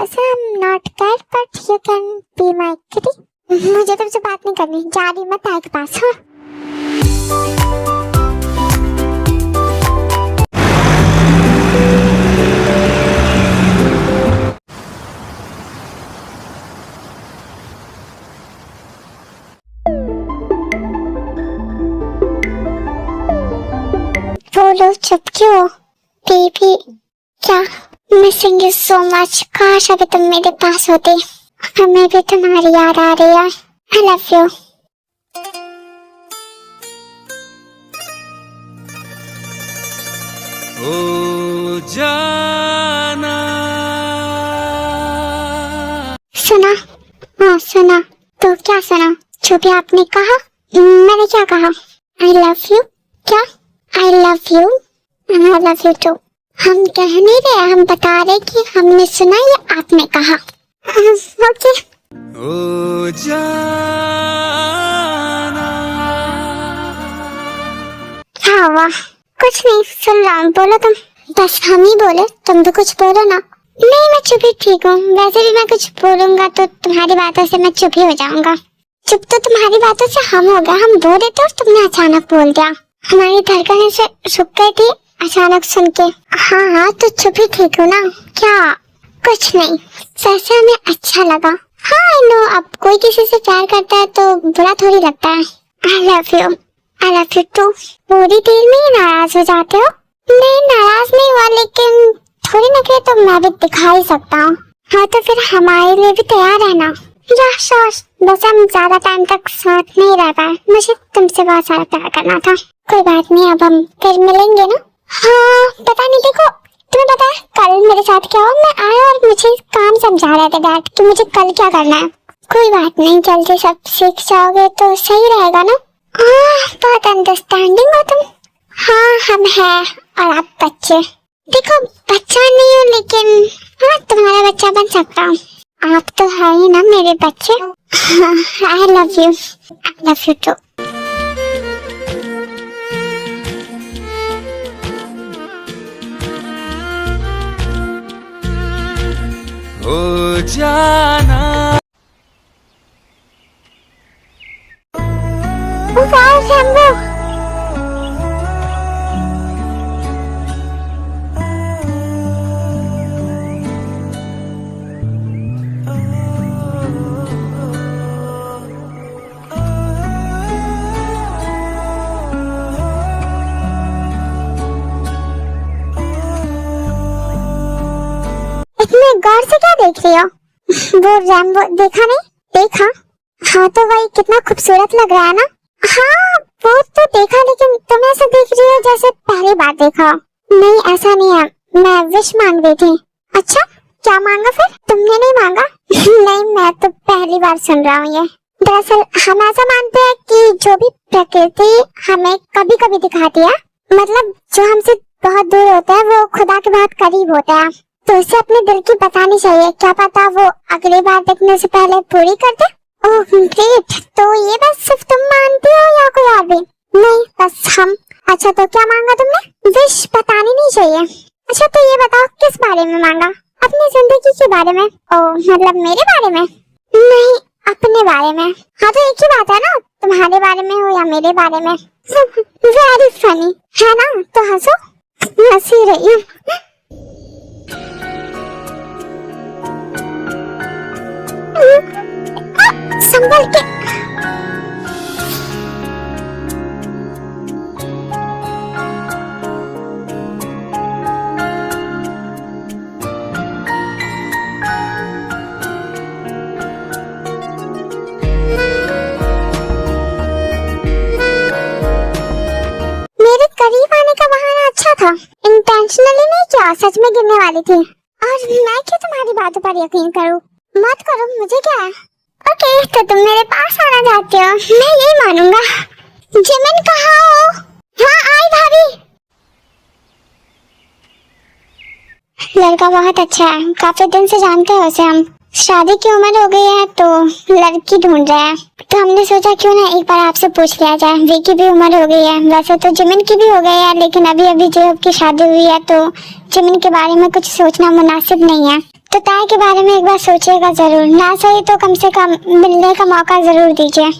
वैसे I'm not cat but you can be my kitty। मुझे तुमसे बात नहीं करनी, जा रही मैं ताए के पास। हाँ बोलो, चुप क्यों बेबी? क्या मिसिंग यू सो मच। काश अभी तुम मेरे पास होते। हमें भी तुम्हारी याद आ रही है। I love you. ओ जाना। सुना? हाँ सुना। तो क्या सुना? जो भी आपने कहा। मैंने क्या कहा? आई लव यू। क्या? I love you and I love you too। हम कह नहीं रहे, हम बता रहे कि हमने सुना या आपने कहा। ओके। ओ जाना। क्या हुआ? कुछ नहीं, सुन रहा हूँ, बोलो तुम। बस हम ही बोले, तुम भी कुछ बोलो ना। नहीं मैं चुप ही ठीक हूँ। वैसे भी मैं कुछ बोलूंगा तो तुम्हारी बातों से मैं चुप ही हो जाऊंगा। चुप तो तुम्हारी बातों से हम हो गए। हम बोले तो तुमने अचानक बोल दिया। हमारी धड़कनें से रुक गई थी अचानक सुन के। हाँ तो चुप ही ठीक हो ना? क्या? कुछ नहीं, वैसे हमें अच्छा लगा। हाँ आई नो, अब कोई किसी से प्यार करता है तो बुरा थोड़ी लगता है। I love you too. पूरी देर में ही नाराज हो जाते हो? नहीं नाराज नहीं हुआ, लेकिन थोड़ी नखरे तो मैं भी दिखा ही सकता हूँ। हाँ तो फिर हमारे लिए भी तैयार है ना? बस हम ज्यादा टाइम तक साथ नहीं रह पाए। मुझे तुमसे बहुत सारा प्यार करना था। कोई बात नहीं, अब हम फिर मिलेंगे ना? हाँ पता नहीं, देखो तुम्हें पता है कल मेरे साथ क्या हुआ? मैं आया और मुझे काम समझा रहे थे डैड कि मुझे कल क्या करना है। कोई बात नहीं, जल्दी सब सीख जाओगे तो सही रहेगा ना? बहुत अंडरस्टैंडिंग हो तुम। हाँ हम हैं और आप बच्चे। देखो बच्चा नहीं हूँ लेकिन हाँ तुम्हारा बच्चा बन सकता हूँ। आप तो है ही ना मेरे बच्चे। I love you too. ओ जाना। इतने गौर से क्या देख रही हो? वो रैम्बो देखा नहीं? देखा? हाँ तो वही कितना खूबसूरत लग रहा है ना? हाँ वो तो देखा, लेकिन तुम ऐसे देख रही हो जैसे पहली बार देखा। नहीं ऐसा नहीं है, मैं विश मांग रही थी। अच्छा क्या मांगा फिर? तुमने नहीं मांगा? नहीं मैं तो पहली बार सुन रहा हूँ ये। दरअसल हम ऐसा मानते हैं कि जो भी प्रकृति हमें कभी कभी दिखाती है, मतलब जो हमसे बहुत दूर होता है वो खुदा के बहुत करीब होता है, तो उसे अपने दिल की बतानी चाहिए। क्या पता वो अगली बार देखने से पहले पूरी कर दे। Oh great. तो ये बस सिर्फ तुम मानती हो या कोई और भी? नहीं बस हम। अच्छा तो क्या मांगा तुमने? विश बतानी नहीं चाहिए। अच्छा तो ये बताओ किस बारे में मांगा? अपनी जिंदगी के बारे में? ओह मतलब मेरे बारे में? नहीं अपने बारे में। हाँ तो एक ही बात है ना, तुम्हारे बारे में हो या मेरे बारे में। वेरी फनी है ना? तो हंसो। हंस ही रही हूँ। संभल के। मेरे करीब आने का बहाना अच्छा था, इंटेंशनली नहीं किया, सच में गिरने वाली थी। और मैं क्यों तुम्हारी बातों पर यकीन करूं? मत करो, मुझे क्या है। ओके तो तुम मेरे पास आना चाहते हो, मैं यही मानूंगा। जिमिन कहाँ हो? हाँ आई भाभी। लड़का बहुत अच्छा है, काफी दिन से जानते हैं उसे हम। शादी की उम्र हो गई है तो लड़की ढूंढ रहे हैं, तो हमने सोचा क्यों ना एक बार आपसे पूछ लिया जाए। वी की भी उम्र हो गई है, वैसे तो जिमिन की भी हो गई है, लेकिन अभी अभी जेब की शादी हुई है तो जिमिन के बारे में कुछ सोचना मुनासिब नहीं है। तो ताए के बारे में एक बार सोचिएगा जरूर, ना सही तो कम से कम मिलने का मौका जरूर दीजिए।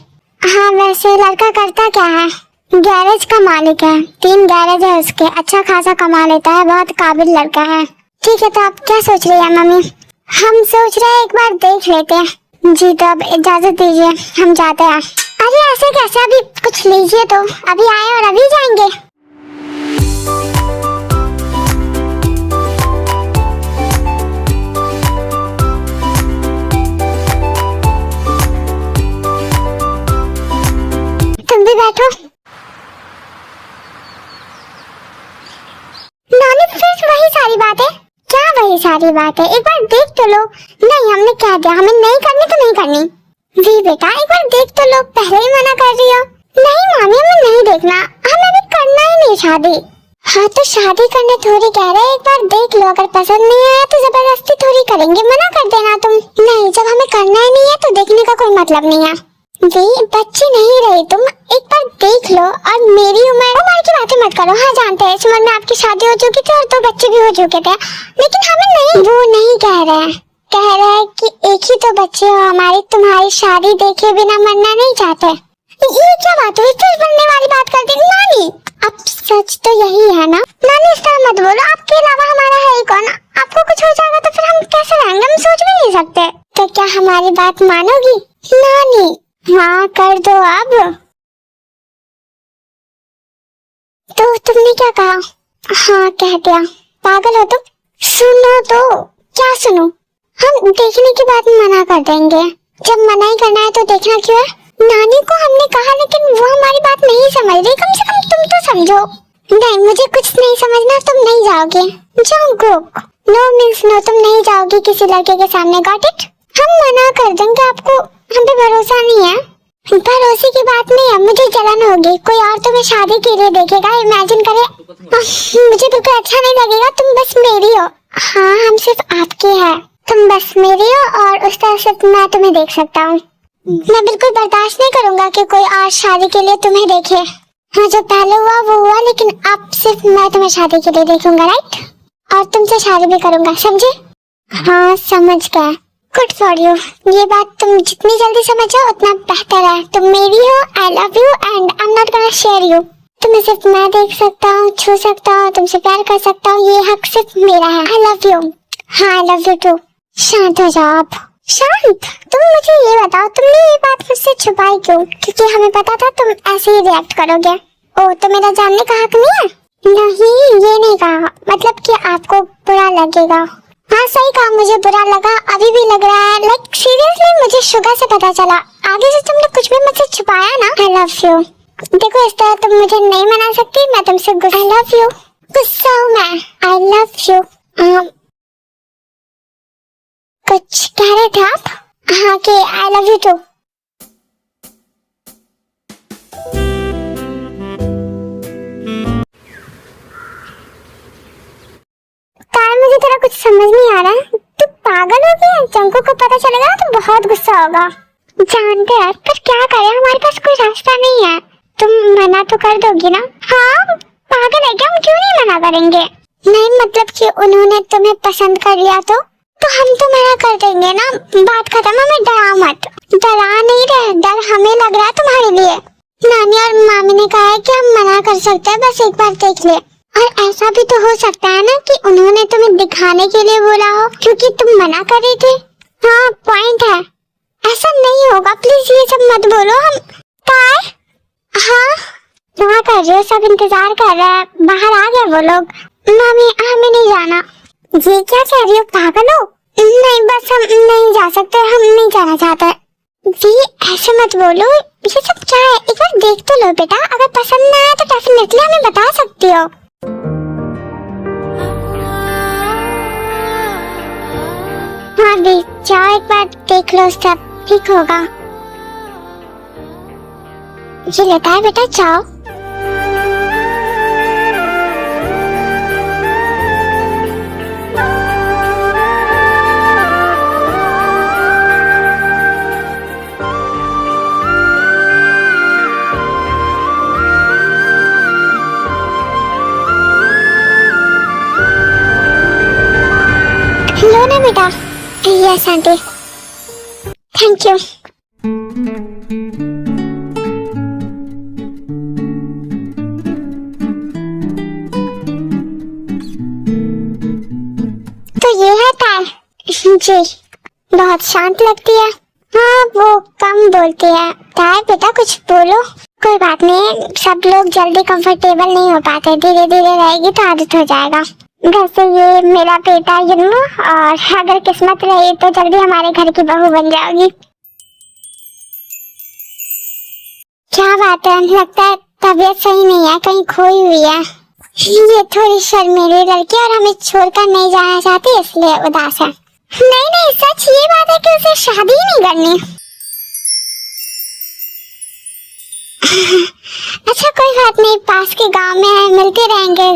हाँ वैसे लड़का करता क्या है? गैरेज का मालिक है, 3 गैरेज है उसके, अच्छा खासा कमा लेता है, बहुत काबिल लड़का है। ठीक है तो आप क्या सोच रही है मम्मी? हम सोच रहे हैं एक बार देख लेते हैं। जी तो अब इजाजत दीजिए, हम जाते हैं। अरे ऐसे कैसे, अभी कुछ लीजिए तो, अभी आए और अभी जाएंगे। तुम भी बैठो। नानी फिर वही सारी बात है? क्या वही सारी बात है? एक बार देख तो लो। नहीं हमने क्या दिया, हमें नहीं करनी तो नहीं करनी। जी बेटा एक बार देख तो लो, पहले ही मना कर रही हो। नहीं मामी हमें नहीं देखना, हमें अभी करना ही नहीं शादी। हाँ तो शादी करने थोड़ी कह रहे, एक बार देख लो, अगर पसंद नहीं आया तो जबरदस्ती थोड़ी करेंगे, मना कर देना तुम। नहीं जब हमें करना ही नहीं है तो देखने का कोई मतलब नहीं है। जी बच्ची नहीं रही तुम, एक बार देख लो। और मेरी उम्र की बातें मत करो। हाँ जानते हैं इस उम्र में आपकी शादी हो चुकी थी और 2 बच्चे भी हो चुके थे, लेकिन हमें नहीं, वो नहीं कह रहे हैं। कह रहे हैं कि एक ही तो बच्चे हो हमारी, तुम्हारी शादी देखे बिना मरना नहीं चाहते। ये क्या बात हुई, फिर बनने वाली बात कर दी नानी। अब सच तो यही है ना नानी, इस तरह मत बोलो, आपके अलावा हमारा है ही कौन? आपको कुछ हो जाएगा तो फिर हम कैसे रहेंगे, हम सोच भी नहीं सकते। तो क्या हमारी बात मानोगी नानी? हाँ कर दो अब। तो तुमने क्या कहा? हाँ कह दिया। पागल हो तुम? सुनो तो। क्या सुनो? हम देखने की बात मना कर देंगे। जब मना ही करना है तो देखना क्यों है? नानी को हमने कहा लेकिन वो हमारी बात नहीं समझ रही, कम से कम तुम तो समझो। नहीं मुझे कुछ नहीं समझना, तुम नहीं जाओगे। जाओ गो। नो मीन्स नो, तुम नहीं जाओगी किसी लड़के के सामने, गॉट इट? हम मना कर देंगे, आपको हम पे भरोसा नहीं है? भरोसे की बात नहीं है, मुझे जलन होगी, कोई और तुम्हें शादी के लिए देखेगा, इमेजिन करे। मुझे बिल्कुल अच्छा नहीं लगेगा, तुम बस मेरी हो। हाँ हम सिर्फ आपके हैं, तुम बस मेरी हो और उस तरह सिर्फ मैं तुम्हें देख सकता हूँ। मैं बिल्कुल बर्दाश्त नहीं करूँगा कि कोई और शादी के लिए तुम्हें देखे। हाँ जो पहले हुआ वो हुआ, लेकिन अब सिर्फ मैं तुम्हें शादी के लिए देखूंगा, राइट? और तुमसे शादी भी करूंगा, समझे? हाँ समझ गया। Good for you. ये बात तुम जितनी जल्दी समझ जाओ उतना बेहतर है। तुम मेरी हो, आई love you and I am not gonna share you. तुम्हें सिर्फ मैं देख सकता हूँ, छू सकता हूँ, तुमसे प्यार कर सकता हूँ, ये हक सिर्फ मेरा है। I love you. हाँ आई लव यू टू। शांत हो जाओ आप। शांत? तुम मुझे ये बताओ, तुमने ये बात मुझसे छुपाई क्यों? क्योंकि हमें पता था तुम ऐसे ही रिएक्ट करोगे। ओ तो मेरा जानने का हक नहीं है? नहीं ये नहीं कहा, मतलब कि आपको बुरा लगेगा। हाँ सही कहा, मुझे बुरा लगा, अभी भी लग रहा है। लाइक सीरियसली मुझे शुगर से पता चला। आगे से तुमने कुछ भी मुझसे छुपाया ना। आई लव यू। देखो इस तरह तुम मुझे नहीं मना सकती, मैं तुमसे आई लव यू। गुस्सा हूँ मैं। आई लव यू। कुछ कह रहे थे आप? हाँ कि आई लव यू टू। मुझे तेरा कुछ समझ नहीं आ रहा। तू पागल हो गया? चंकू को पता चलेगा तो बहुत गुस्सा होगा। जानते हैं पर क्या करें, हमारे पास कोई रास्ता नहीं है। तुम मना तो कर दोगी ना? हाँ पागल है क्या, हम क्यों नहीं मना करेंगे? नहीं मतलब कि उन्होंने तुम्हें पसंद कर लिया तो हम तो मना कर देंगे ना, बात खत्म। हमें डराओ मत। डरा नहीं रहे, डर हमें लग रहा है तुम्हारे लिए। नानी और मामी ने कहा है कि हम मना कर सकते हैं, बस एक बार देख ले। और ऐसा भी तो हो सकता है ना कि उन्होंने तुम्हें दिखाने के लिए बोला हो, क्योंकि तुम मना कर रही थी। हाँ पॉइंट है। ऐसा नहीं होगा, प्लीज ये सब मत बोलो। हम काय? हाँ क्या कर रहे हो? सब इंतजार कर रहे हैं, बाहर आ गए वो लोग। मामी हमें नहीं जाना। ये क्या कह रही हो, पागल हो? नहीं बस हम नहीं जा सकते, हम नहीं जाना चाहते। जी ऐसे मत बोलो, ये सब क्या है? एक बार देख तो लो बेटा, अगर पसंद ना आए तो डेफिनेटली हमें बता सकती हो। हाँ भी जाओ, एक बार देख लो, सब ठीक होगा। ये लेता है बेटा, जाओ। लो ना बेटा। Yes aunty, thank you. तो ये है तार। जी, बहुत शांत लगती है। हाँ, वो कम बोलती है। तार बेटा कुछ बोलो। कोई बात नहीं, सब लोग जल्दी कंफर्टेबल नहीं हो पाते, धीरे धीरे रहेगी तो आदत हो जाएगा। वैसे ये मेरा बेटा यन्नू, और अगर किस्मत रही तो जल्दी हमारे घर की बहू बन जाओगी। क्या बात है, लगता है तबीयत सही नहीं है, कहीं खोई हुई है। ये थोड़ी शर्मीली लड़की और हमें छोड़कर नहीं जाना चाहती, इसलिए उदास है। नहीं नहीं, सच ये बात है कि उसे शादी ही नहीं करनी। अच्छा कोई बात नहीं, पास के गांव में है, मिलते रहेंगे।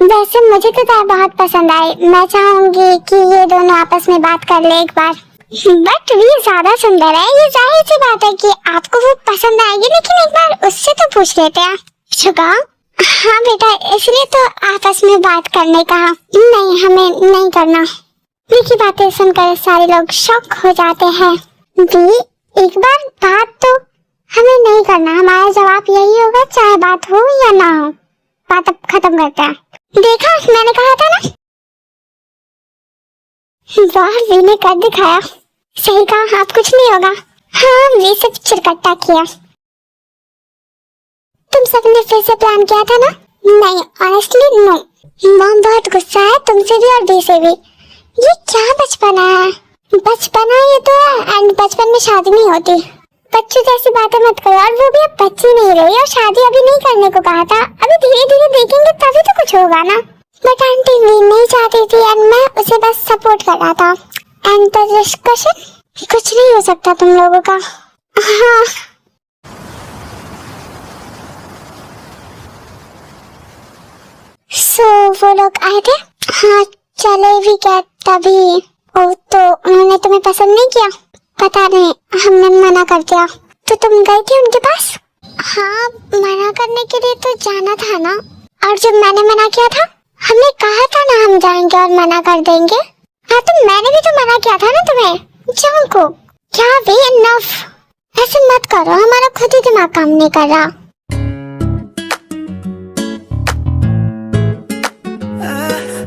वैसे मुझे तो तार बहुत पसंद आई, मैं चाहूंगी कि ये दोनों आपस में बात कर ले एक बार। बट ये ज्यादा सुंदर है, ये जाहिर सी बात है कि आपको वो पसंद आएगी, लेकिन एक बार उससे तो पूछ लेते हैं। शुगा? हाँ बेटा, इसलिए तो आपस में बात करने कहा। नहीं, हमें नहीं करना। की बातें सुनकर सारे लोग शॉक हो जाते हैं। दी, एक बार बात तो हमें नहीं करना, हमारा जवाब यही होगा, चाहे बात हो या ना हो। बात अब खत्म करते हैं। देखा, मैंने कहा था ना। वाह, वी ने कर दिखाया। सही कहा, आप कुछ नहीं होगा। हाँ, वी सिर्फ चिरकट्टा किया। तुम सबने फिर से प्लान किया था ना? नहीं, ऑनेस्टली नो। मॉम बहुत गुस्सा है तुमसे भी और दी से भी। ये क्या बचपना है? बचपना ये तो है, एंड बचपन में शादी नहीं होती। बच्चों जैसी बातें मत करो, और वो भी अब बच्ची नहीं रही, और शादी अभी नहीं करने को कहा था। अभी धीरे धीरे देखेंगे तभी तो कुछ होगा ना। बट आंटी भी नहीं चाहती थी, एंड मैं उसे बस सपोर्ट कर रहा था। एंड द डिस्कशन, कुछ नहीं हो सकता तुम लोगों का। हाँ, वो लोग आए थे। हाँ, चले भी क्या तभी। ओ, तो उन्होंने तुम्हें पसंद नहीं किया? पता नहीं, हमने मना कर दिया। तो तुम गई थी उनके पास? हाँ, मना करने के लिए तो जाना था ना। और जब मैंने मना किया था, हमने कहा था ना हम जाएंगे और मना कर देंगे। हाँ, तो मैंने भी तो मना किया था ना तुम्हें। जाओ को क्या वे, इनफ। ऐसे मत करो, हमारा खुद ही दिमाग काम नहीं कर रहा।